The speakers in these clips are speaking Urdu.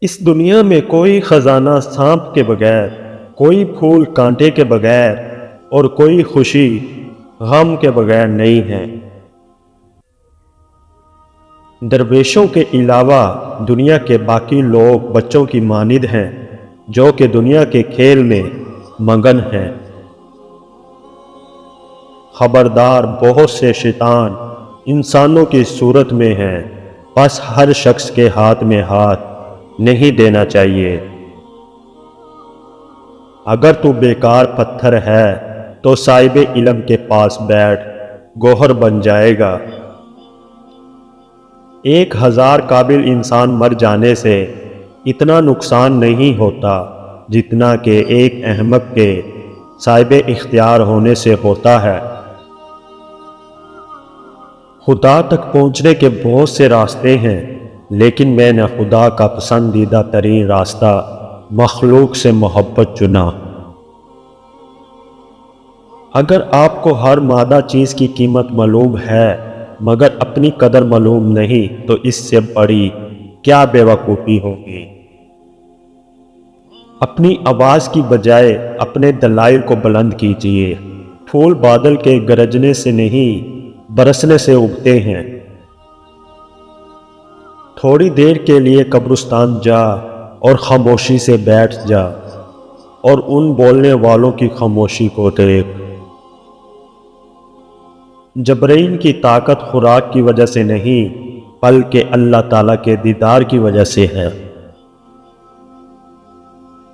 اس دنیا میں کوئی خزانہ سانپ کے بغیر، کوئی پھول کانٹے کے بغیر اور کوئی خوشی غم کے بغیر نہیں ہے۔ درویشوں کے علاوہ دنیا کے باقی لوگ بچوں کی مانند ہیں جو کہ دنیا کے کھیل میں مگن ہیں۔ خبردار، بہت سے شیطان انسانوں کی صورت میں ہیں، بس ہر شخص کے ہاتھ میں ہاتھ نہیں دینا چاہیے۔ اگر تو بیکار پتھر ہے تو صاحب علم کے پاس بیٹھ، گوہر بن جائے گا۔ 1000 قابل انسان مر جانے سے اتنا نقصان نہیں ہوتا جتنا کہ ایک احمق کے صاحب اختیار ہونے سے ہوتا ہے۔ خدا تک پہنچنے کے بہت سے راستے ہیں، لیکن میں نے خدا کا پسندیدہ ترین راستہ مخلوق سے محبت چنا۔ اگر آپ کو ہر مادہ چیز کی قیمت معلوم ہے مگر اپنی قدر معلوم نہیں تو اس سے بڑی کیا بے وقوفی ہوگی۔ اپنی آواز کی بجائے اپنے دلائل کو بلند کیجیے۔ پھول بادل کے گرجنے سے نہیں برسنے سے اگتے ہیں۔ تھوڑی دیر کے لیے قبرستان جا اور خاموشی سے بیٹھ جا اور ان بولنے والوں کی خاموشی کو دیکھ۔ جبرائیل کی طاقت خوراک کی وجہ سے نہیں بلکہ اللہ تعالیٰ کے دیدار کی وجہ سے ہے۔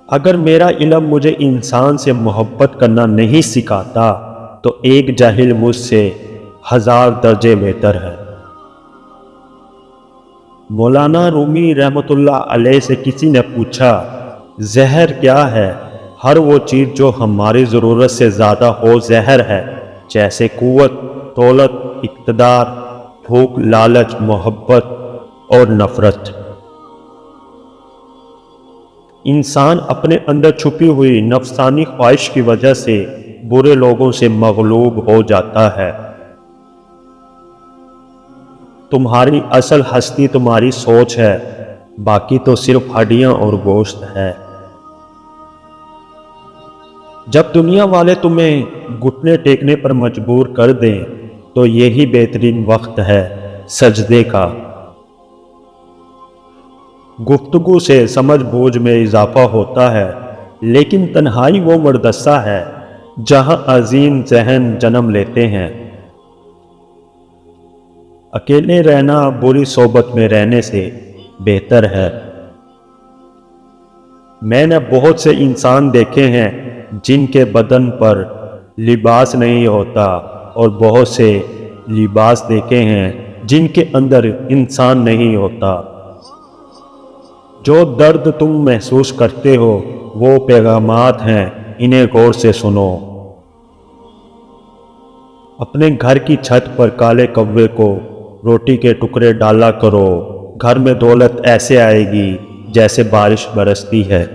اگر میرا علم مجھے انسان سے محبت کرنا نہیں سکھاتا تو ایک جاہل مجھ سے 1000 درجے بہتر ہے۔ مولانا رومی رحمۃ اللہ علیہ سے کسی نے پوچھا، زہر کیا ہے؟ ہر وہ چیز جو ہماری ضرورت سے زیادہ ہو زہر ہے، جیسے قوت، دولت، اقتدار، بھوک، لالچ، محبت اور نفرت۔ انسان اپنے اندر چھپی ہوئی نفسانی خواہش کی وجہ سے برے لوگوں سے مغلوب ہو جاتا ہے۔ تمہاری اصل ہستی تمہاری سوچ ہے، باقی تو صرف ہڈیاں اور گوشت ہے۔ جب دنیا والے تمہیں گھٹنے ٹیکنے پر مجبور کر دیں تو یہی بہترین وقت ہے سجدے کا۔ گفتگو سے سمجھ بوجھ میں اضافہ ہوتا ہے، لیکن تنہائی وہ مدرسہ ہے جہاں عظیم ذہن جنم لیتے ہیں۔ اکیلے رہنا بری صحبت میں رہنے سے بہتر ہے۔ میں نے بہت سے انسان دیکھے ہیں جن کے بدن پر لباس نہیں ہوتا اور بہت سے لباس دیکھے ہیں جن کے اندر انسان نہیں ہوتا۔ جو درد تم محسوس کرتے ہو وہ پیغامات ہیں، انہیں غور سے سنو۔ اپنے گھر کی چھت پر کالے کوے کو روٹی کے ٹکڑے ڈالا کرو، گھر میں دولت ایسے آئے گی جیسے بارش برستی ہے۔